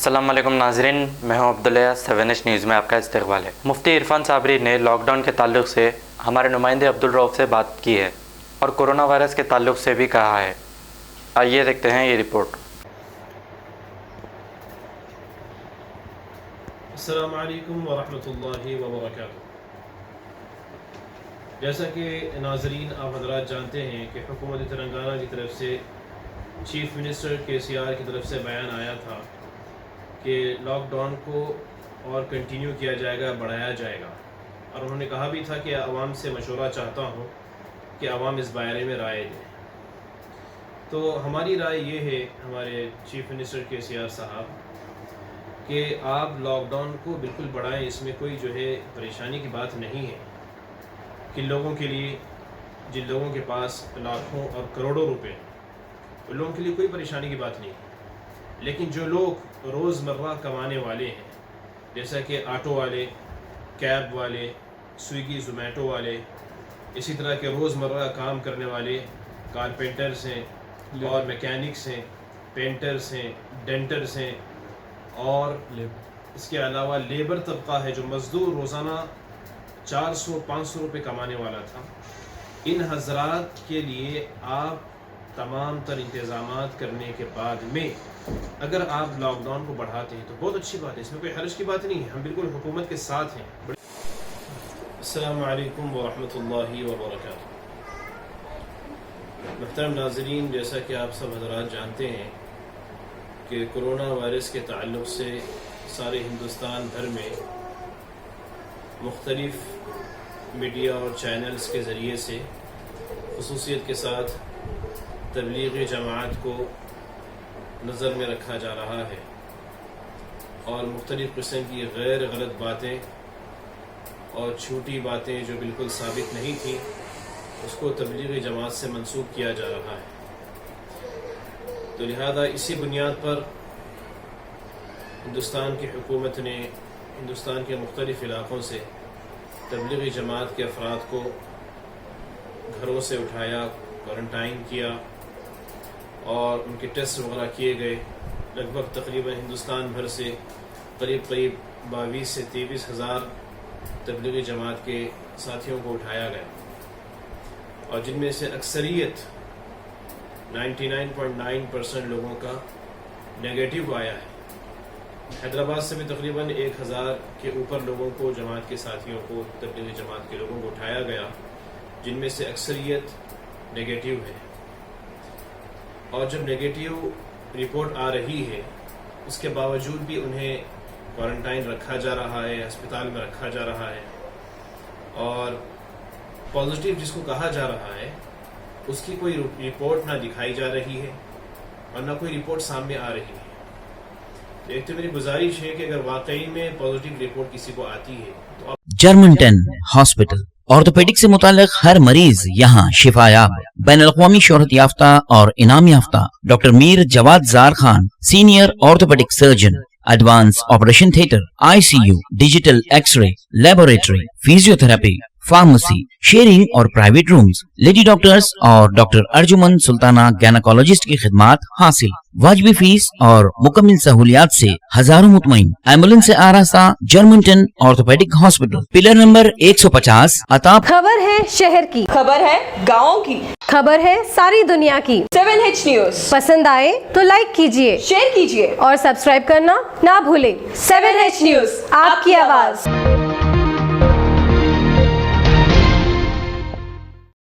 السلام علیکم ناظرین، میں ہوں عبداللہ 7H نیوز میں آپ کا استقبال ہے۔ مفتی عرفان صابری نے لاک ڈاؤن کے تعلق سے ہمارے نمائندے عبدالرؤف سے بات کی ہے اور کورونا وائرس کے تعلق سے بھی کہا ہے۔ آئیے دیکھتے ہیں یہ رپورٹ۔ السلام علیکم ورحمۃ اللہ وبرکاتہ۔ جیسا کہ ناظرین آپ حضرات جانتے ہیں کہ حکومت تلنگانہ کی طرف سے چیف منسٹر KCR کی طرف سے بیان آیا تھا کہ لاک ڈاؤن کو اور کنٹینیو کیا جائے گا، بڑھایا جائے گا، اور انہوں نے کہا بھی تھا کہ عوام سے مشورہ چاہتا ہوں کہ عوام اس بارے میں رائے دیں۔ تو ہماری رائے یہ ہے ہمارے چیف منسٹر KCR صاحب کہ آپ لاک ڈاؤن کو بالکل بڑھائیں، اس میں کوئی جو ہے پریشانی کی بات نہیں ہے کہ لوگوں کے لیے، جن لوگوں کے پاس لاکھوں اور کروڑوں روپے، ان لوگوں کے لیے کوئی پریشانی کی بات نہیں ہے۔ لیکن جو لوگ روزمرہ کمانے والے ہیں، جیسا کہ آٹو والے، کیب والے، سویگی زومیٹو والے، اسی طرح کے روزمرہ کام کرنے والے کارپینٹرز ہیں اور میکینکس ہیں، پینٹرز ہیں، ڈینٹرز ہیں، اور اس کے علاوہ لیبر طبقہ ہے جو مزدور روزانہ 400-500 روپے کمانے والا تھا، ان حضرات کے لیے آپ تمام تر انتظامات کرنے کے بعد میں اگر آپ لاک ڈاؤن کو بڑھاتے ہیں تو بہت اچھی بات ہے، اس میں کوئی حرج کی بات نہیں ہے، ہم بالکل حکومت کے ساتھ ہیں۔ السلام علیکم ورحمۃ اللہ وبرکاتہ۔ محترم ناظرین، جیسا کہ آپ سب حضرات جانتے ہیں کہ کرونا وائرس کے تعلق سے سارے ہندوستان بھر میں مختلف میڈیا اور چینلز کے ذریعے سے خصوصیت کے ساتھ تبلیغی جماعت کو نظر میں رکھا جا رہا ہے اور مختلف قسم کی غیر غلط باتیں اور چھوٹی باتیں جو بالکل ثابت نہیں تھیں اس کو تبلیغی جماعت سے منسوب کیا جا رہا ہے۔ تو لہذا اسی بنیاد پر ہندوستان کی حکومت نے ہندوستان کے مختلف علاقوں سے تبلیغی جماعت کے افراد کو گھروں سے اٹھایا، کوارنٹائن کیا اور ان کے ٹیسٹ وغیرہ کیے گئے۔ لگ بھگ تقریباً ہندوستان بھر سے قریب 22 سے 23 ہزار تبلیغی جماعت کے ساتھیوں کو اٹھایا گیا، اور جن میں سے اکثریت 99.9% لوگوں کا نیگیٹو آیا ہے۔ حیدرآباد سے بھی تقریباً 1000 کے اوپر لوگوں کو، جماعت کے ساتھیوں کو، تبلیغی جماعت کے لوگوں کو اٹھایا گیا، جن میں سے اکثریت نیگیٹو ہے۔ اور جب نیگیٹو رپورٹ آ رہی ہے اس کے باوجود بھی انہیں کوارنٹائن رکھا جا رہا ہے، ہسپتال میں رکھا جا رہا ہے، اور پازیٹیو جس کو کہا جا رہا ہے اس کی کوئی رپورٹ نہ دکھائی جا رہی ہے اور نہ کوئی رپورٹ سامنے آ رہی ہے۔ ایک تو میری گزارش ہے کہ اگر واقعی میں پازیٹیو رپورٹ کسی کو آتی ہے تو جرمنٹن ہاسپٹل آرتھوپیڈک سے متعلق ہر مریض یہاں شفا یاب۔ بین الاقوامی شہرت یافتہ اور انعام یافتہ ڈاکٹر میر جواد زار Khan, senior orthopaedic surgeon, advance operation theatre, ICU، digital X ray, laboratory, physio therapy, pharmacy, sharing اور پرائیویٹ رومز، لیڈی ڈاکٹرز اور ڈاکٹر ارجمن سلطانہ گینیکولوجسٹ کی خدمات حاصل۔ واجبی فیس اور مکمل سہولیات سے ہزاروں مطمئن، ایمبولینس سے آراستہ جرمنٹن آرتھوپیڈک ہاسپٹل، پلر نمبر 150 عطاب۔ خبر ہے شہر کی، خبر ہے گاؤں کی، خبر ہے ساری دنیا کی۔ 7H نیوز پسند آئے تو لائک کیجئے، شیئر کیجیے اور سبسکرائب کرنا نہ بھولیں۔ 7H نیوز، آپ کی آواز۔